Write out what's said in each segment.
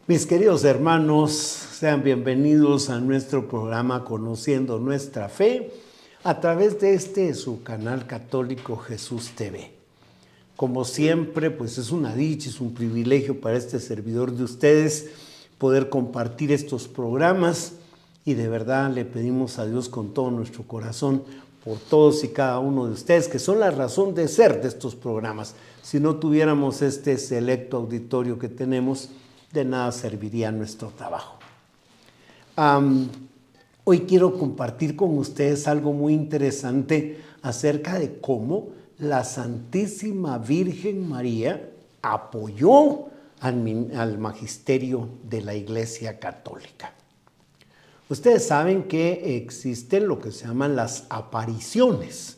Mis queridos hermanos, sean bienvenidos a nuestro programa Conociendo Nuestra Fe a través de su canal católico Jesús TV. Como siempre, pues es una dicha, es un privilegio para este servidor de ustedes poder compartir estos programas y de verdad le pedimos a Dios con todo nuestro corazón por todos y cada uno de ustedes que son la razón de ser de estos programas. Si no tuviéramos este selecto auditorio que tenemos, de nada serviría nuestro trabajo. Hoy quiero compartir con ustedes algo muy interesante acerca de cómo la Santísima Virgen María apoyó al magisterio de la Iglesia Católica. Ustedes saben que existen lo que se llaman las apariciones,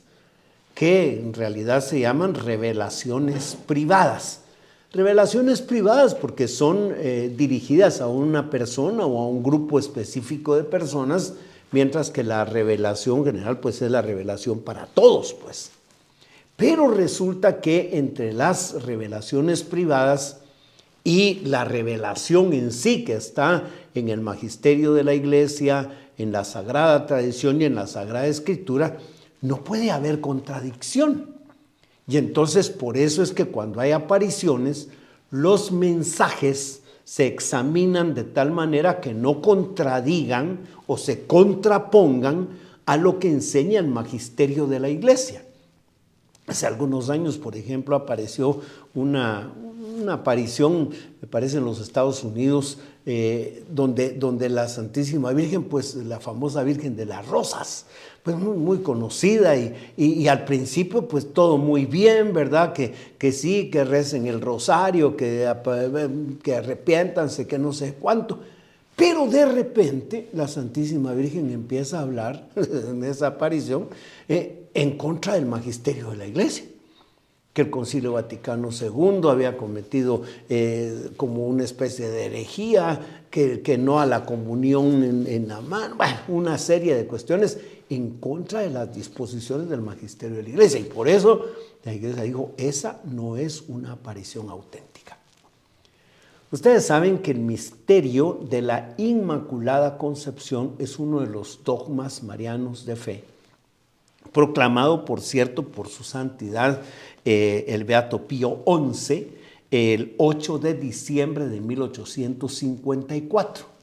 que en realidad se llaman revelaciones privadas. Revelaciones privadas porque son dirigidas a una persona o a un grupo específico de personas, mientras que la revelación general pues es la revelación para todos, pues. Pero resulta que entre las revelaciones privadas y la revelación en sí que está en el magisterio de la Iglesia, en la Sagrada Tradición y en la Sagrada Escritura, no puede haber contradicción. Y entonces por eso es que cuando hay apariciones, los mensajes se examinan de tal manera que no contradigan o se contrapongan a lo que enseña el magisterio de la Iglesia. Hace algunos años, por ejemplo, apareció una aparición, me parece en los Estados Unidos, donde la Santísima Virgen, pues la famosa Virgen de las Rosas, pues muy conocida y al principio pues todo muy bien, ¿verdad? Que sí, que recen el rosario, que arrepiéntanse, que no sé cuánto. Pero de repente la Santísima Virgen empieza a hablar en esa aparición en contra del magisterio de la Iglesia, que el Concilio Vaticano II había cometido como una especie de herejía, que no a la comunión en la mano, bueno, una serie de cuestiones en contra de las disposiciones del magisterio de la Iglesia. Y por eso la Iglesia dijo, esa no es una aparición auténtica. Ustedes saben que el misterio de la Inmaculada Concepción es uno de los dogmas marianos de fe, proclamado, por cierto, por su santidad, el Beato Pío XI, el 8 de diciembre de 1854.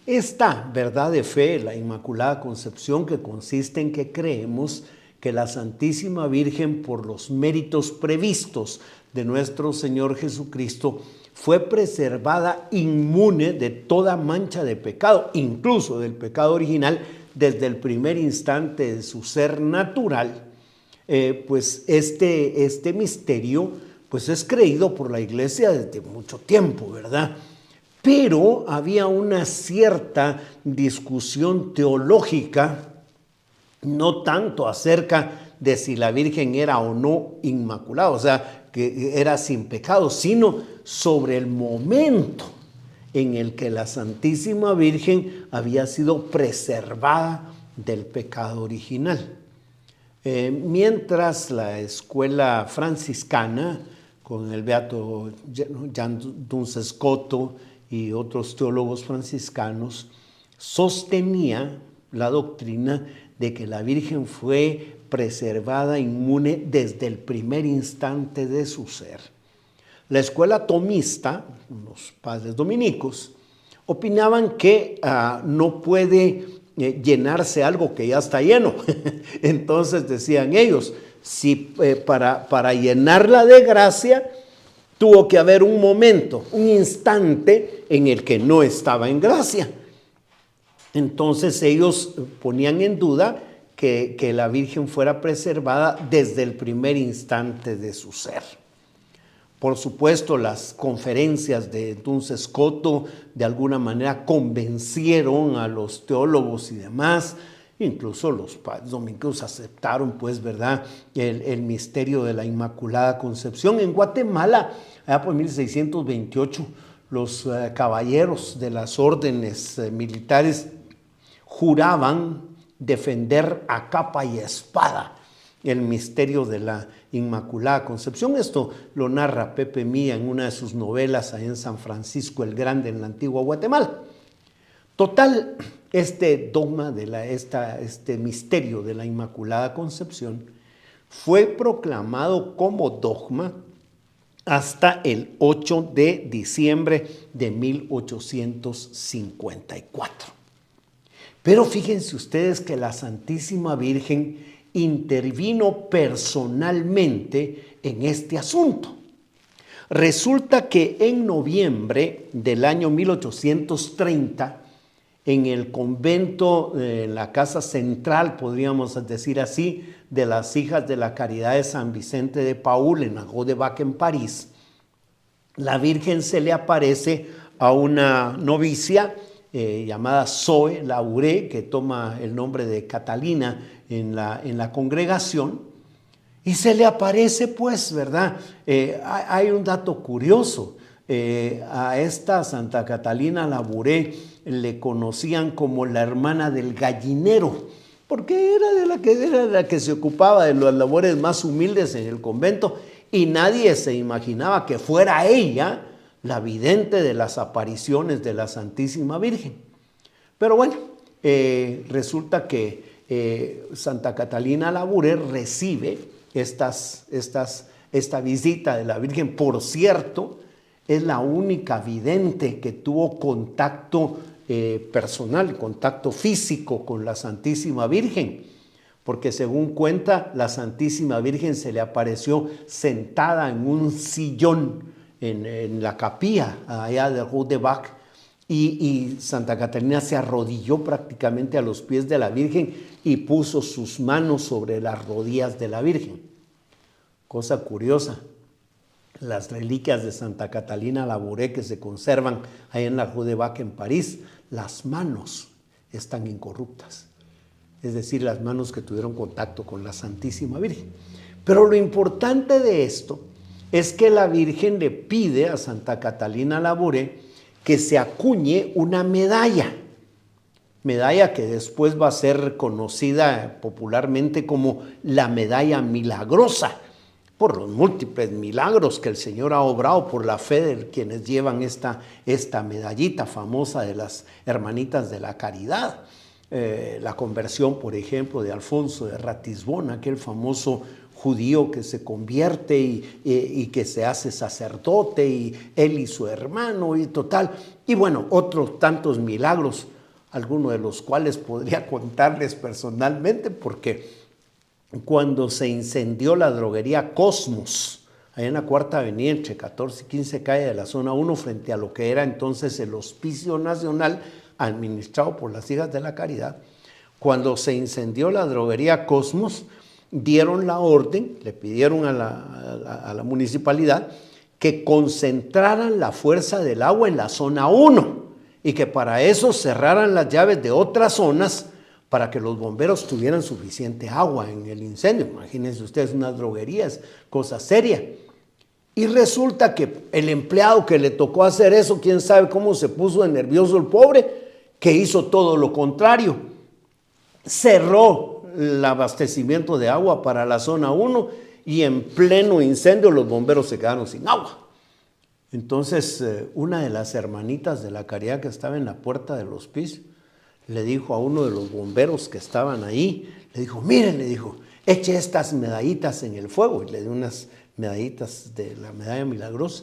Esta verdad de fe, la Inmaculada Concepción, que consiste en que creemos que la Santísima Virgen, por los méritos previstos de nuestro Señor Jesucristo, fue preservada inmune de toda mancha de pecado, incluso del pecado original, desde el primer instante de su ser natural. Pues este misterio pues es creído por la Iglesia desde mucho tiempo, ¿verdad? Pero había una cierta discusión teológica, no tanto acerca de si la Virgen era o no inmaculada, o sea, que era sin pecado, sino sobre el momento en el que la Santísima Virgen había sido preservada del pecado original. Mientras la escuela franciscana, con el Beato Jan Duns Scoto y otros teólogos franciscanos, sostenía la doctrina de que la Virgen fue preservada inmune desde el primer instante de su ser. La escuela tomista, los padres dominicos, opinaban que no puede llenarse algo que ya está lleno. Entonces decían ellos, si para llenarla de gracia tuvo que haber un momento, un instante en el que no estaba en gracia. Entonces ellos ponían en duda que la Virgen fuera preservada desde el primer instante de su ser. Por supuesto, las conferencias de Duns Scoto de alguna manera convencieron a los teólogos y demás. Incluso los padres dominicos aceptaron, pues, ¿verdad?, el misterio de la Inmaculada Concepción. En Guatemala, allá por 1628, los caballeros de las órdenes militares juraban defender a capa y espada el misterio de la Inmaculada Concepción. Esto lo narra Pepe Mía en una de sus novelas ahí en San Francisco el Grande, en la antigua Guatemala. Total, este dogma, este misterio de la Inmaculada Concepción fue proclamado como dogma hasta el 8 de diciembre de 1854. Pero fíjense ustedes que la Santísima Virgen intervino personalmente en este asunto. Resulta que en noviembre del año 1830, en el convento, en la casa central, podríamos decir así, de las Hijas de la Caridad de San Vicente de Paúl, en la Rue de Bac, en París, la Virgen se le aparece a una novicia llamada Zoe Labouré, que toma el nombre de Catalina en la congregación, y se le aparece, pues, ¿verdad? Hay un dato curioso. A esta Santa Catalina Labouré le conocían como la hermana del gallinero, porque era la que se ocupaba de las labores más humildes en el convento, y nadie se imaginaba que fuera ella la vidente de las apariciones de la Santísima Virgen. Pero bueno, resulta que Santa Catalina Labouré recibe esta visita de la Virgen. Por cierto, es la única vidente que tuvo contacto personal, contacto físico con la Santísima Virgen, porque según cuenta, la Santísima Virgen se le apareció sentada en un sillón en la capilla allá de Rue de Bac, y Santa Catalina se arrodilló prácticamente a los pies de la Virgen y puso sus manos sobre las rodillas de la Virgen. Cosa curiosa, las reliquias de Santa Catalina Labouré que se conservan ahí en la Rue de Bac en París, las manos están incorruptas, es decir, las manos que tuvieron contacto con la Santísima Virgen. Pero lo importante de esto es que la Virgen le pide a Santa Catalina Labouré que se acuñe una medalla que después va a ser conocida popularmente como la medalla milagrosa, por los múltiples milagros que el Señor ha obrado por la fe de quienes llevan esta medallita famosa de las Hermanitas de la Caridad. La conversión, por ejemplo, de Alfonso de Ratisbón, aquel famoso judío que se convierte y que se hace sacerdote, y él y su hermano, y total. Y bueno, otros tantos milagros, algunos de los cuales podría contarles personalmente, porque cuando se incendió la droguería Cosmos, allá en la Cuarta Avenida, entre 14 y 15 calle de la zona 1, frente a lo que era entonces el Hospicio Nacional, administrado por las Hijas de la Caridad, cuando se incendió la droguería Cosmos, dieron la orden, le pidieron a la municipalidad que concentraran la fuerza del agua en la zona 1 y que para eso cerraran las llaves de otras zonas para que los bomberos tuvieran suficiente agua en el incendio. Imagínense ustedes, una droguería es cosa seria. Y resulta que el empleado que le tocó hacer eso, quién sabe cómo se puso de nervioso el pobre, que hizo todo lo contrario. Cerró el abastecimiento de agua para la zona 1 y en pleno incendio los bomberos se quedaron sin agua. Entonces una de las hermanitas de la Caridad que estaba en la puerta del hospicio le dijo a uno de los bomberos que estaban ahí, le dijo, miren, le dijo, eche estas medallitas en el fuego, y le dio unas medallitas de la medalla milagrosa.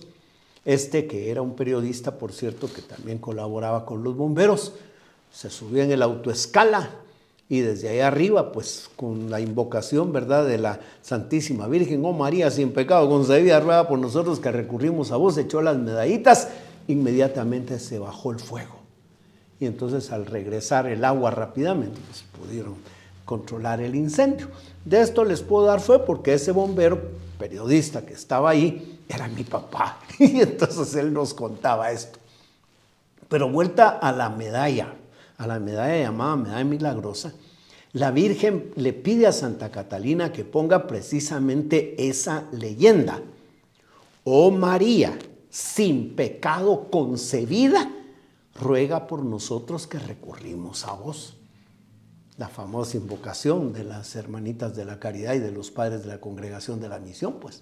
Que era un periodista, por cierto, que también colaboraba con los bomberos, se subió en el autoescala y desde ahí arriba, pues con la invocación, ¿verdad?, de la Santísima Virgen, oh María sin pecado concebida, ruega por nosotros que recurrimos a vos, echó las medallitas, inmediatamente se bajó el fuego. Y entonces al regresar el agua rápidamente, pues pudieron controlar el incendio. De esto les puedo dar fe porque ese bombero, periodista que estaba ahí, era mi papá. Y entonces él nos contaba esto. Pero vuelta a la medalla llamada medalla milagrosa, la Virgen le pide a Santa Catalina que ponga precisamente esa leyenda. Oh María, sin pecado concebida, ruega por nosotros que recurrimos a vos. la famosa invocación de las hermanitas de la caridad y de los padres de la congregación de la misión, pues.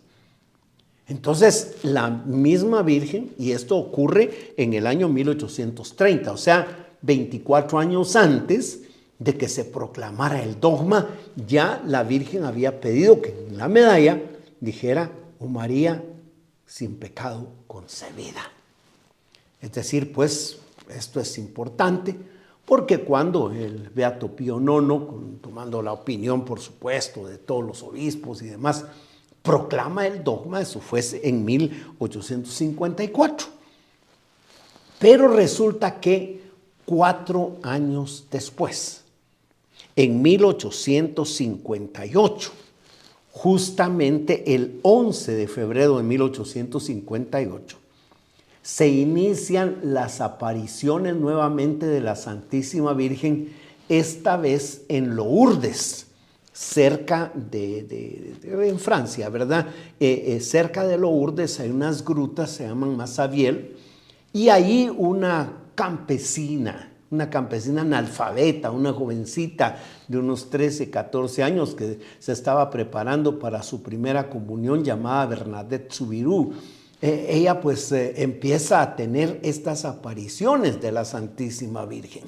Entonces, la misma Virgen, y esto ocurre en el año 1830, o sea, 24 años antes de que se proclamara el dogma, ya la Virgen había pedido que en la medalla dijera, oh María, sin pecado concebida. Es decir, pues, esto es importante, porque cuando el Beato Pío IX, tomando la opinión, por supuesto, de todos los obispos y demás, proclama el dogma, eso fue en 1854. Pero resulta que 4 años después, en 1858, justamente el 11 de febrero de 1858, se inician las apariciones nuevamente de la Santísima Virgen, esta vez en Lourdes, cerca en Francia, ¿verdad? Cerca de Lourdes hay unas grutas, se llaman Massabielle, y ahí una campesina analfabeta, una jovencita de unos 13, 14 años que se estaba preparando para su primera comunión, llamada Bernadette Soubirous. Ella pues empieza a tener estas apariciones de la Santísima Virgen.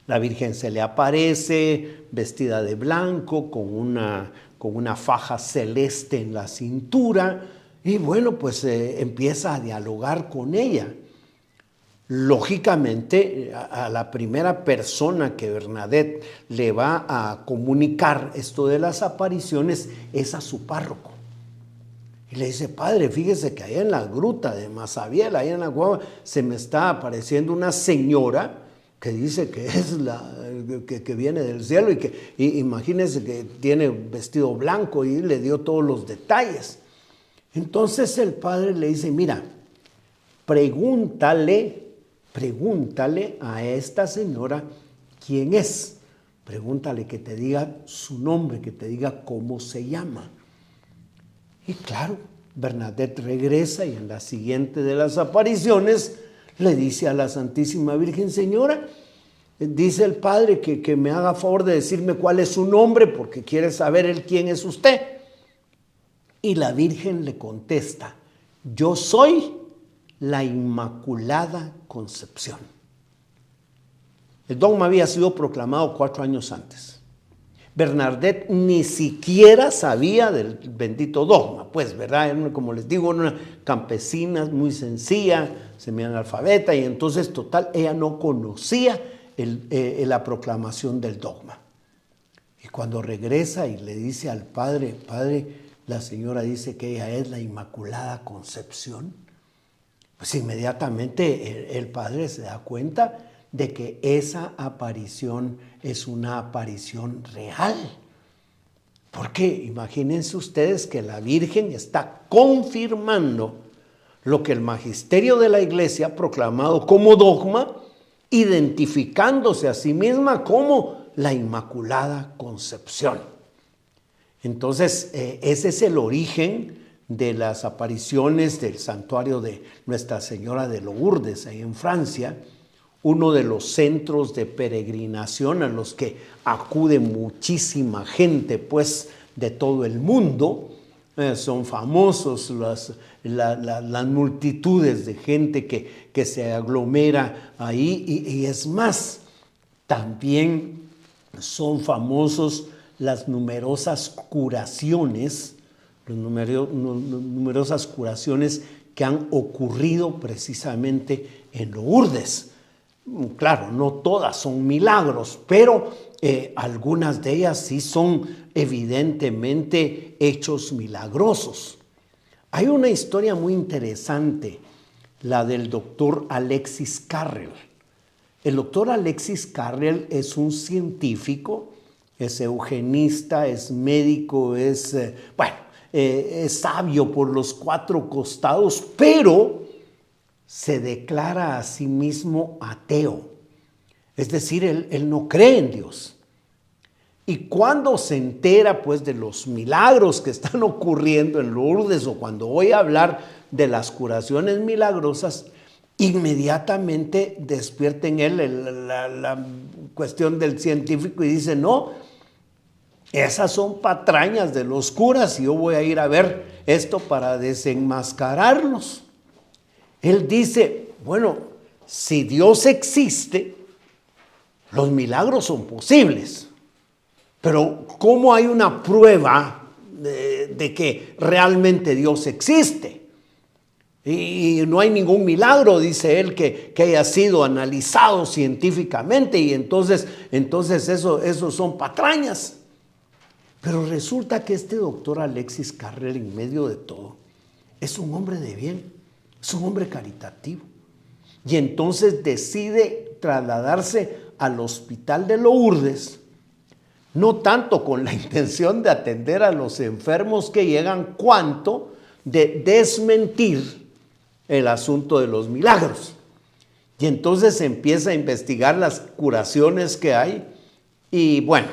La Virgen se le aparece vestida de blanco, con una faja celeste en la cintura, y bueno, pues empieza a dialogar con ella. Lógicamente, a la primera persona que Bernadette le va a comunicar esto de las apariciones es a su párroco. Y le dice, padre, fíjese que allá en la gruta de Massabielle, allá en la Guava, se me está apareciendo una señora que dice que es que viene del cielo y que imagínense que tiene vestido blanco, y le dio todos los detalles. Entonces el padre le dice, mira, pregúntale a esta señora quién es. Pregúntale que te diga su nombre, que te diga cómo se llama. Y claro, Bernadette regresa y en la siguiente de las apariciones le dice a la Santísima Virgen, señora, dice el padre que me haga favor de decirme cuál es su nombre porque quiere saber él quién es usted. Y la Virgen le contesta, yo soy la Inmaculada Concepción. El dogma había sido proclamado 4 años antes. Bernadette ni siquiera sabía del bendito dogma, pues, ¿verdad? Era, como les digo, una campesina muy sencilla, semianalfabeta, y entonces, total, ella no conocía la proclamación del dogma. Y cuando regresa y le dice al padre, la señora dice que ella es la Inmaculada Concepción, pues inmediatamente el padre se da cuenta de que esa aparición es una aparición real. Porque imagínense ustedes que la Virgen está confirmando lo que el magisterio de la Iglesia ha proclamado como dogma, identificándose a sí misma como la Inmaculada Concepción. Entonces, ese es el origen de las apariciones del santuario de Nuestra Señora de Lourdes, ahí en Francia, uno de los centros de peregrinación a los que acude muchísima gente, pues, de todo el mundo. Son famosos las multitudes de gente que se aglomera ahí, y es más, también son famosos las numerosas curaciones, numerosas curaciones que han ocurrido precisamente en Lourdes. Claro, no todas son milagros, pero algunas de ellas sí son evidentemente hechos milagrosos. Hay una historia muy interesante, la del doctor Alexis Carrel. El doctor Alexis Carrel es un científico, es eugenista, es médico, es sabio por los 4 costados, pero se declara a sí mismo ateo. Es decir, él no cree en Dios. Y cuando se entera, pues, de los milagros que están ocurriendo en Lourdes, o cuando voy a hablar de las curaciones milagrosas, inmediatamente despierta en él la cuestión del científico y dice, no, esas son patrañas de los curas y yo voy a ir a ver esto para desenmascararlos. Él dice, bueno, si Dios existe, los milagros son posibles, pero ¿cómo hay una prueba de que realmente Dios existe? Y no hay ningún milagro, dice él, que haya sido analizado científicamente, y entonces eso son patrañas. Pero resulta que este doctor Alexis Carrel, en medio de todo, es un hombre de bien, es un hombre caritativo. Y entonces decide trasladarse al hospital de Lourdes, no tanto con la intención de atender a los enfermos que llegan, cuanto de desmentir el asunto de los milagros. Y entonces empieza a investigar las curaciones que hay, y bueno,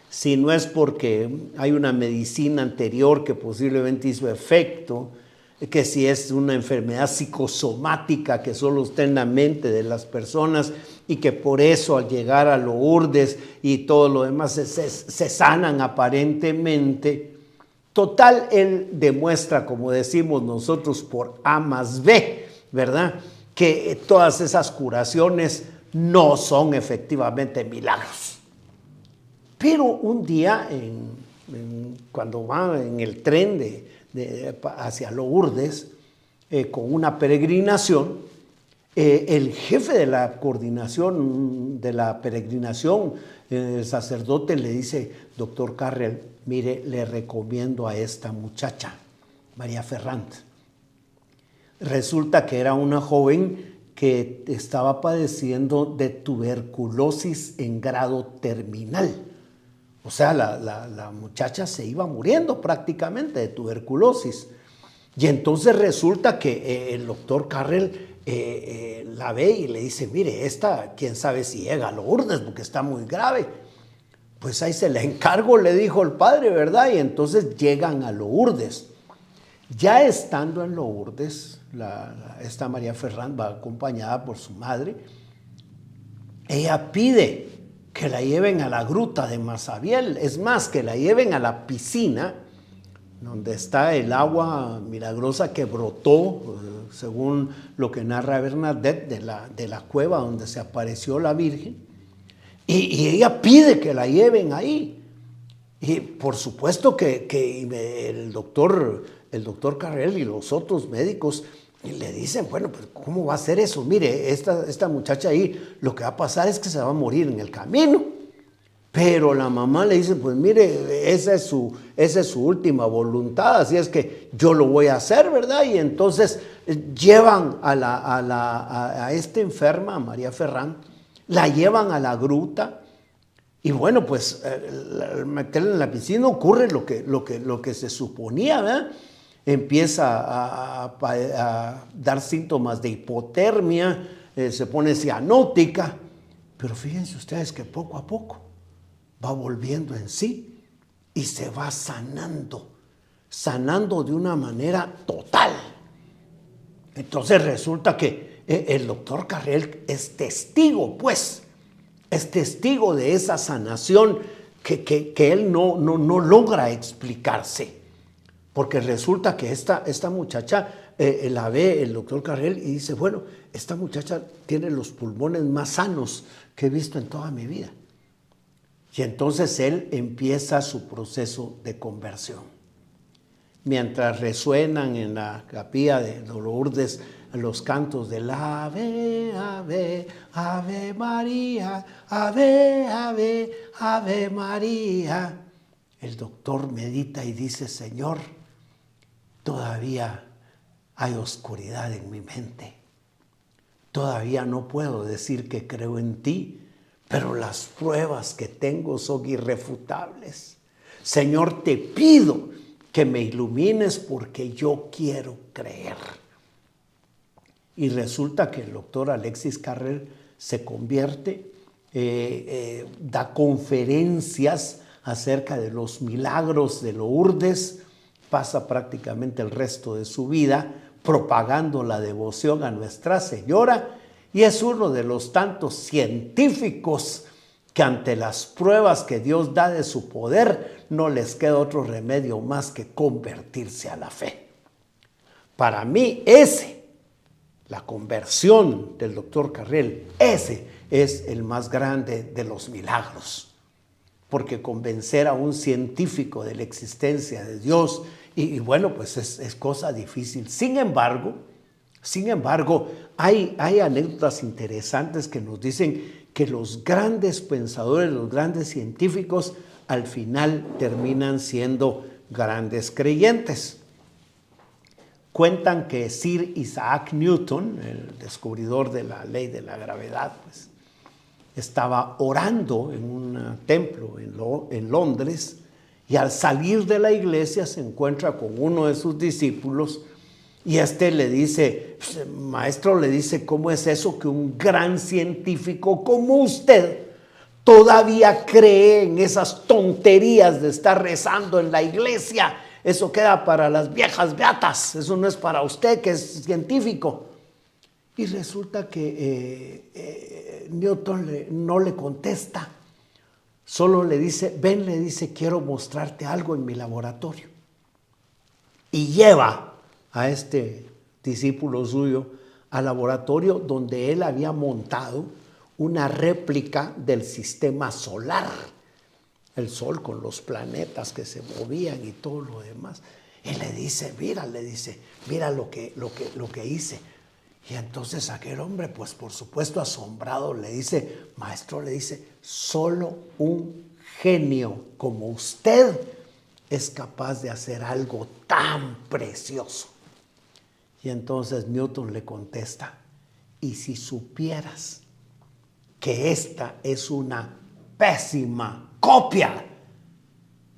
si no es porque hay una medicina anterior que posiblemente hizo efecto, que si es una enfermedad psicosomática que solo está en la mente de las personas y que por eso al llegar a Lourdes y todo lo demás se sanan aparentemente. Total, él demuestra, como decimos nosotros, por A más B, ¿verdad?, que todas esas curaciones no son efectivamente milagros. Pero un día, cuando va en el tren hacia Lourdes, con una peregrinación, el jefe de la coordinación de la peregrinación, el sacerdote, le dice, doctor Carrel, mire, le recomiendo a esta muchacha, María Ferrand. Resulta que era una joven que estaba padeciendo de tuberculosis en grado terminal. O sea, la muchacha se iba muriendo prácticamente de tuberculosis. Y entonces resulta que el doctor Carrel la ve y le dice, mire, esta, quién sabe si llega a Lourdes porque está muy grave. Pues ahí se la encargo, le dijo el padre, ¿verdad? Y entonces llegan a Lourdes. Ya estando en Lourdes, esta María Ferrand va acompañada por su madre. Ella pide que la lleven a la gruta de Masabiel, es más, que la lleven a la piscina donde está el agua milagrosa que brotó, según lo que narra Bernadette, de la cueva donde se apareció la Virgen, y ella pide que la lleven ahí. Y por supuesto que el doctor Carrel y los otros médicos le dicen, bueno, pero ¿cómo va a ser eso? Mire, esta muchacha ahí, lo que va a pasar es que se va a morir en el camino. Pero la mamá le dice, pues mire, esa es su última voluntad, así es que yo lo voy a hacer, ¿verdad? Y entonces llevan a esta enferma, a María Ferrand, la llevan a la gruta, y bueno, pues al meterla en la piscina ocurre lo que se suponía, ¿verdad? Empieza a dar síntomas de hipotermia, se pone cianótica, pero fíjense ustedes que poco a poco va volviendo en sí y se va sanando de una manera total. Entonces resulta que el doctor Carrel es testigo, pues, es testigo de esa sanación que él no logra explicarse. Porque resulta que esta muchacha la ve el doctor Carrel y dice, bueno, esta muchacha tiene los pulmones más sanos que he visto en toda mi vida. Y entonces él empieza su proceso de conversión. Mientras resuenan en la capilla de Lourdes los cantos del Ave, Ave, Ave María, Ave, Ave, Ave María, el doctor medita y dice, Señor, todavía hay oscuridad en mi mente. Todavía no puedo decir que creo en ti, pero las pruebas que tengo son irrefutables. Señor, te pido que me ilumines porque yo quiero creer. Y resulta que el doctor Alexis Carrel se convierte, da conferencias acerca de los milagros de Lourdes, pasa prácticamente el resto de su vida propagando la devoción a Nuestra Señora, Y es uno de los tantos científicos que ante las pruebas que Dios da de su poder, no les queda otro remedio más que convertirse a la fe. Para mí la conversión del doctor Carrel, ese es el más grande de los milagros. Porque convencer a un científico de la existencia de Dios, y bueno, pues es cosa difícil. Sin embargo, hay anécdotas interesantes que nos dicen que los grandes pensadores, los grandes científicos, al final terminan siendo grandes creyentes. Cuentan que Sir Isaac Newton, el descubridor de la ley de la gravedad, pues, estaba orando en un templo en Londres, y al salir de la iglesia se encuentra con uno de sus discípulos, y le dice, maestro, le dice, ¿cómo es eso que un gran científico como usted todavía cree en esas tonterías de estar rezando en la iglesia? Eso queda para las viejas beatas, eso no es para usted que es científico. Y resulta que Newton no le contesta, solo le dice, ven, le dice, quiero mostrarte algo en mi laboratorio. Y lleva a este discípulo suyo al laboratorio donde él había montado una réplica del sistema solar, el sol con los planetas que se movían y todo lo demás. Y le dice, mira lo que hice. Y entonces aquel hombre, pues por supuesto asombrado, le dice, maestro, le dice, solo un genio como usted es capaz de hacer algo tan precioso. Y entonces Newton le contesta, y si supieras que esta es una pésima copia,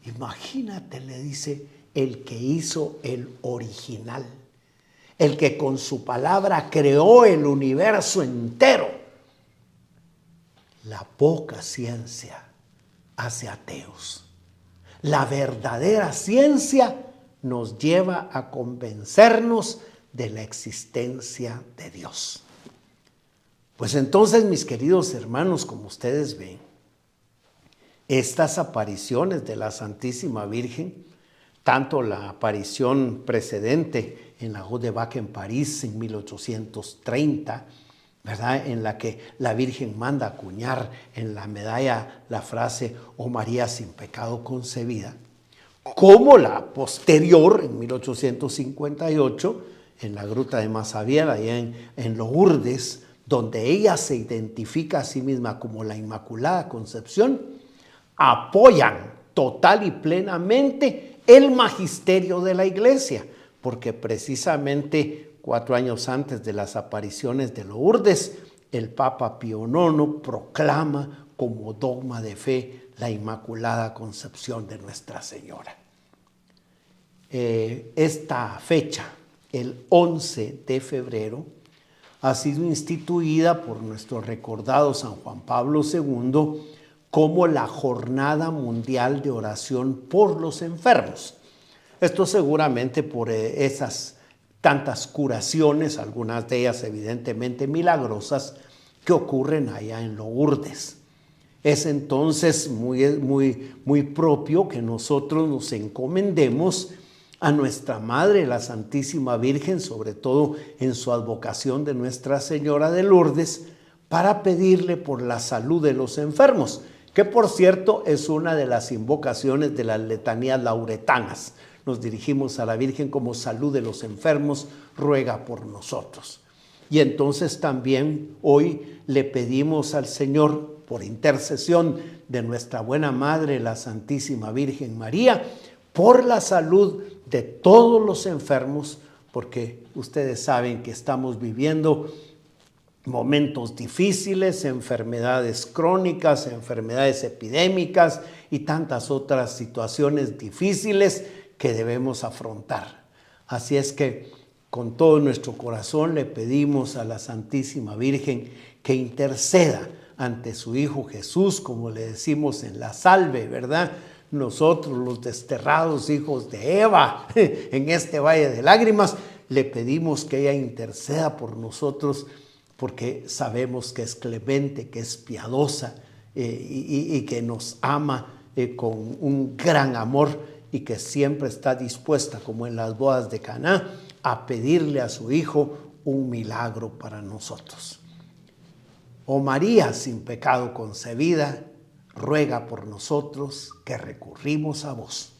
imagínate, le dice, el que hizo el original, el que con su palabra creó el universo entero. La poca ciencia hace ateos. La verdadera ciencia nos lleva a convencernos de la existencia de Dios. Pues entonces, mis queridos hermanos, como ustedes ven, estas apariciones de la Santísima Virgen, tanto la aparición precedente en la Rue de Bac en París en 1830, ¿verdad?, en la que la Virgen manda acuñar en la medalla la frase «Oh María sin pecado concebida», como la posterior, en 1858, en la gruta de Massabielle, allá en Lourdes, donde ella se identifica a sí misma como la Inmaculada Concepción, apoyan total y plenamente el magisterio de la Iglesia, porque precisamente 4 años antes de las apariciones de Lourdes, el Papa Pío IX proclama como dogma de fe la Inmaculada Concepción de Nuestra Señora. Esta fecha, el 11 de febrero, ha sido instituida por nuestro recordado San Juan Pablo II como la Jornada Mundial de Oración por los Enfermos. Esto seguramente por esas tantas curaciones, algunas de ellas evidentemente milagrosas, que ocurren allá en Lourdes. Es entonces muy propio que nosotros nos encomendemos a nuestra Madre, la Santísima Virgen, sobre todo en su advocación de Nuestra Señora de Lourdes, para pedirle por la salud de los enfermos, que por cierto es una de las invocaciones de las letanías lauretanas. Nos dirigimos a la Virgen como salud de los enfermos, ruega por nosotros. Y entonces también hoy le pedimos al Señor, por intercesión de nuestra buena Madre, la Santísima Virgen María, por la salud de todos los enfermos, porque ustedes saben que estamos viviendo momentos difíciles, enfermedades crónicas, enfermedades epidémicas y tantas otras situaciones difíciles que debemos afrontar. Así es que con todo nuestro corazón le pedimos a la Santísima Virgen que interceda ante su Hijo Jesús, como le decimos en la salve, ¿verdad? Nosotros, los desterrados hijos de Eva, en este valle de lágrimas, le pedimos que ella interceda por nosotros porque sabemos que es clemente, que es piadosa y que nos ama con un gran amor y que siempre está dispuesta, como en las bodas de Caná, a pedirle a su Hijo un milagro para nosotros. Oh María, sin pecado concebida, ruega por nosotros que recurrimos a vos.